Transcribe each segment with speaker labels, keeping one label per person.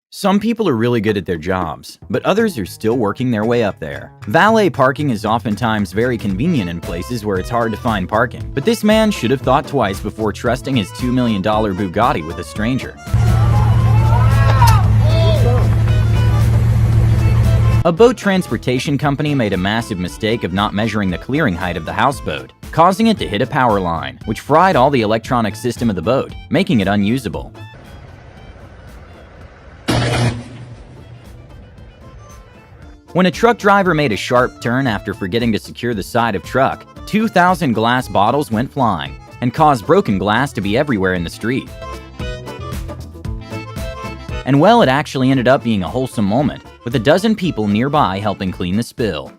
Speaker 1: Some people are really good at their jobs, but others are still working their way up there. Valet parking is oftentimes very convenient in places where it's hard to find parking, but this man should have thought twice before trusting his $2 million Bugatti with a stranger. A boat transportation company made a massive mistake of not measuring the clearing height of the houseboat, causing it to hit a power line, which fried all the electronic system of the boat, making it unusable. When a truck driver made a sharp turn after forgetting to secure the side of truck, 2,000 glass bottles went flying and caused broken glass to be everywhere in the street. And well, it actually ended up being a wholesome moment, with a dozen people nearby helping clean the spill.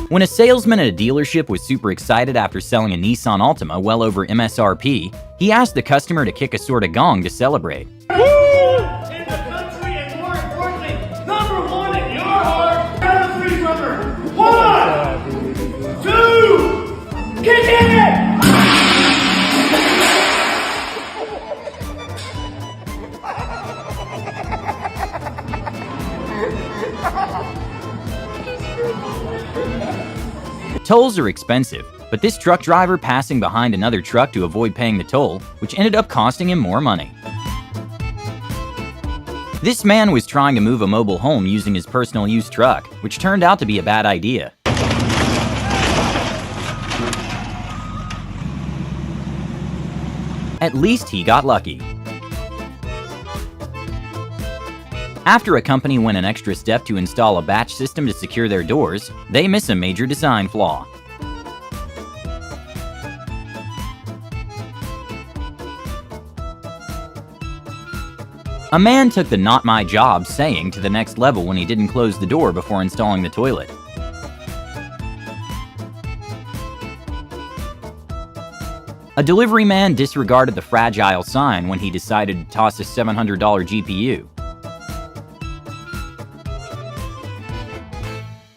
Speaker 1: When a salesman at a dealership was super excited after selling a Nissan Altima well over MSRP, he asked the customer to kick a sort of gong to celebrate. Tolls are expensive, but this truck driver passing behind another truck to avoid paying the toll, which ended up costing him more money. This man was trying to move a mobile home using his personal use truck, which turned out to be a bad idea. At least he got lucky. After a company went an extra step to install a batch system to secure their doors, they miss a major design flaw. A man took the "not my job" saying to the next level when he didn't close the door before installing the toilet. A delivery man disregarded the fragile sign when he decided to toss a $700 GPU.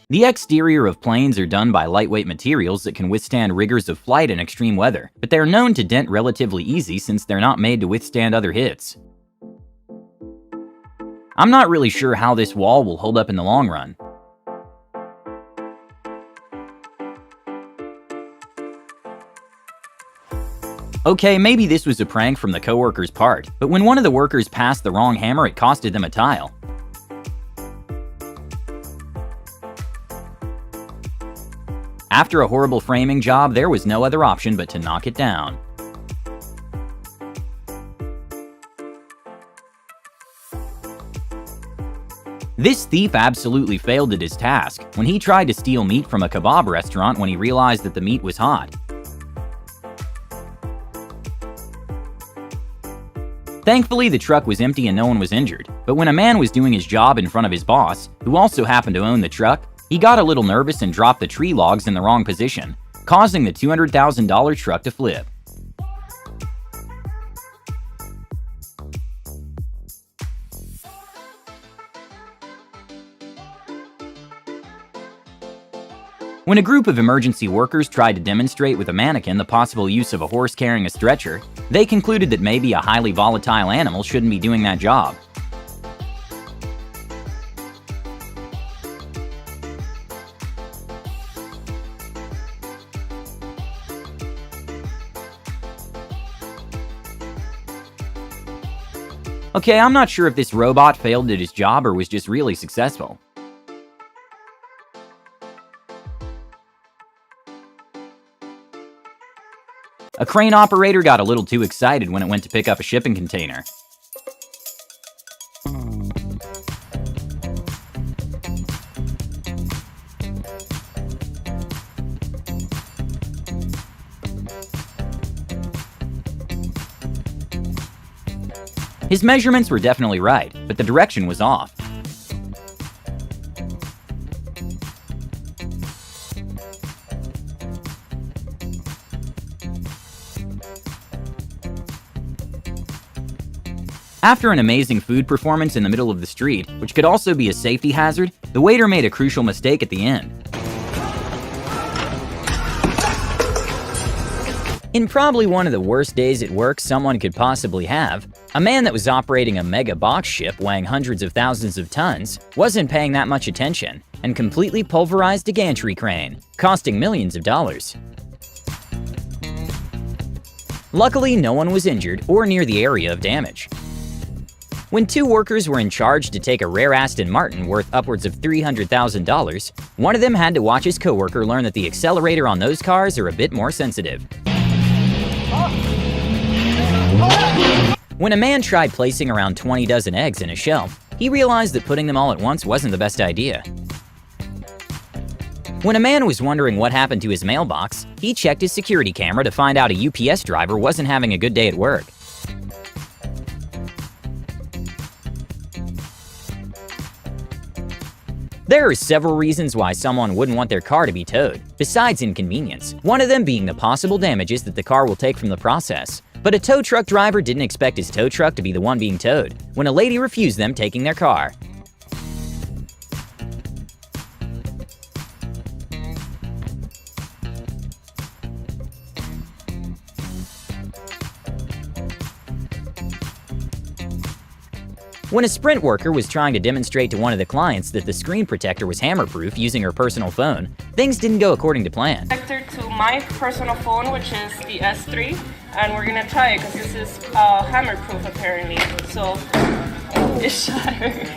Speaker 1: The exterior of planes are done by lightweight materials that can withstand rigors of flight in extreme weather, but they are known to dent relatively easy since they're not made to withstand other hits. I'm not really sure how this wall will hold up in the long run. Okay, maybe this was a prank from the coworker's part, but when one of the workers passed the wrong hammer, it costed them a tile. After a horrible framing job, there was no other option but to knock it down. This thief absolutely failed at his task when he tried to steal meat from a kebab restaurant when he realized that the meat was hot. Thankfully, the truck was empty and no one was injured, but when a man was doing his job in front of his boss, who also happened to own the truck, he got a little nervous and dropped the tree logs in the wrong position, causing the $200,000 truck to flip. When a group of emergency workers tried to demonstrate with a mannequin the possible use of a horse carrying a stretcher, they concluded that maybe a highly volatile animal shouldn't be doing that job. Okay, I'm not sure if this robot failed at his job or was just really successful. A crane operator got a little too excited when it went to pick up a shipping container. His measurements were definitely right, but the direction was off. After an amazing food performance in the middle of the street, which could also be a safety hazard, the waiter made a crucial mistake at the end. In probably one of the worst days at work someone could possibly have, a man that was operating a mega box ship weighing hundreds of thousands of tons wasn't paying that much attention and completely pulverized a gantry crane, costing millions of dollars. Luckily, no one was injured or near the area of damage. When two workers were in charge to take a rare Aston Martin worth upwards of $300,000, one of them had to watch his coworker learn that the accelerator on those cars are a bit more sensitive. When a man tried placing around 20 dozen eggs in a shelf, he realized that putting them all at once wasn't the best idea. When a man was wondering what happened to his mailbox, he checked his security camera to find out a UPS driver wasn't having a good day at work. There are several reasons why someone wouldn't want their car to be towed, besides inconvenience, one of them being the possible damages that the car will take from the process. But a tow truck driver didn't expect his tow truck to be the one being towed when a lady refused them taking their car. When a Sprint worker was trying to demonstrate to one of the clients that the screen protector was hammer-proof using her personal phone, things didn't go according to plan.
Speaker 2: Connector to my personal phone, which is the S3, and we're gonna try it because this is hammer-proof apparently. So it's shattered.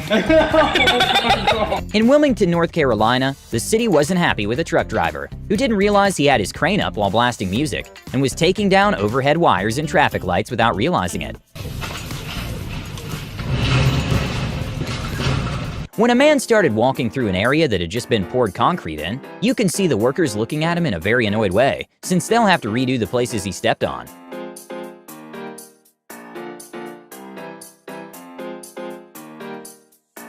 Speaker 1: In Wilmington, North Carolina, the city wasn't happy with a truck driver who didn't realize he had his crane up while blasting music and was taking down overhead wires and traffic lights without realizing it. When a man started walking through an area that had just been poured concrete in, you can see the workers looking at him in a very annoyed way, since they'll have to redo the places he stepped on.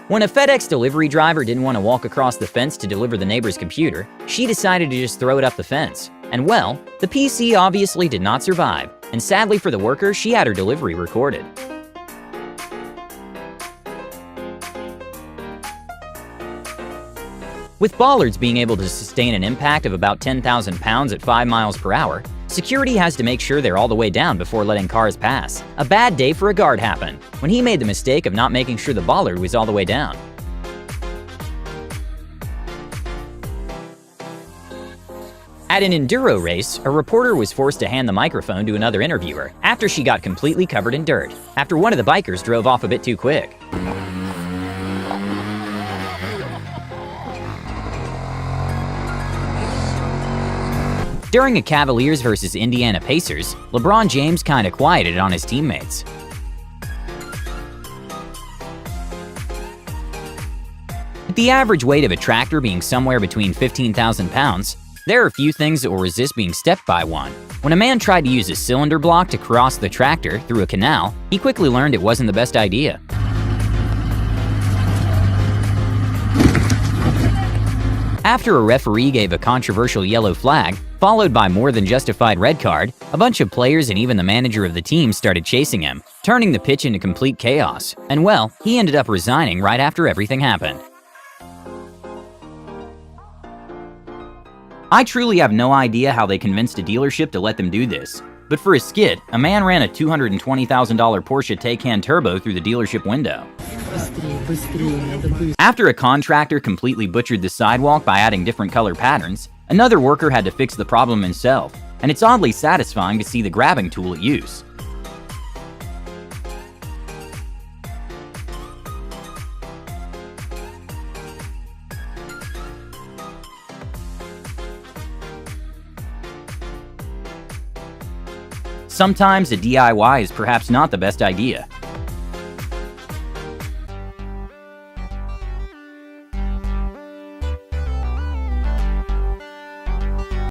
Speaker 1: When a FedEx delivery driver didn't want to walk across the fence to deliver the neighbor's computer, she decided to just throw it up the fence. And well, the PC obviously did not survive, and sadly for the worker, she had her delivery recorded. With bollards being able to sustain an impact of about 10,000 pounds at 5 miles per hour, security has to make sure they're all the way down before letting cars pass. A bad day for a guard happened when he made the mistake of not making sure the bollard was all the way down. At an enduro race, a reporter was forced to hand the microphone to another interviewer after she got completely covered in dirt, after one of the bikers drove off a bit too quick. During a Cavaliers vs. Indiana Pacers, LeBron James kinda quieted on his teammates. With the average weight of a tractor being somewhere between 15,000 pounds, there are few things that will resist being stepped by one. When a man tried to use a cylinder block to cross the tractor through a canal, he quickly learned it wasn't the best idea. After a referee gave a controversial yellow flag, followed by more than justified red card, a bunch of players and even the manager of the team started chasing him, turning the pitch into complete chaos. And well, he ended up resigning right after everything happened. I truly have no idea how they convinced a dealership to let them do this. But for a skit, a man ran a $220,000 Porsche Taycan Turbo through the dealership window. After a contractor completely butchered the sidewalk by adding different color patterns, another worker had to fix the problem himself, and it's oddly satisfying to see the grabbing tool at use. Sometimes a DIY is perhaps not the best idea,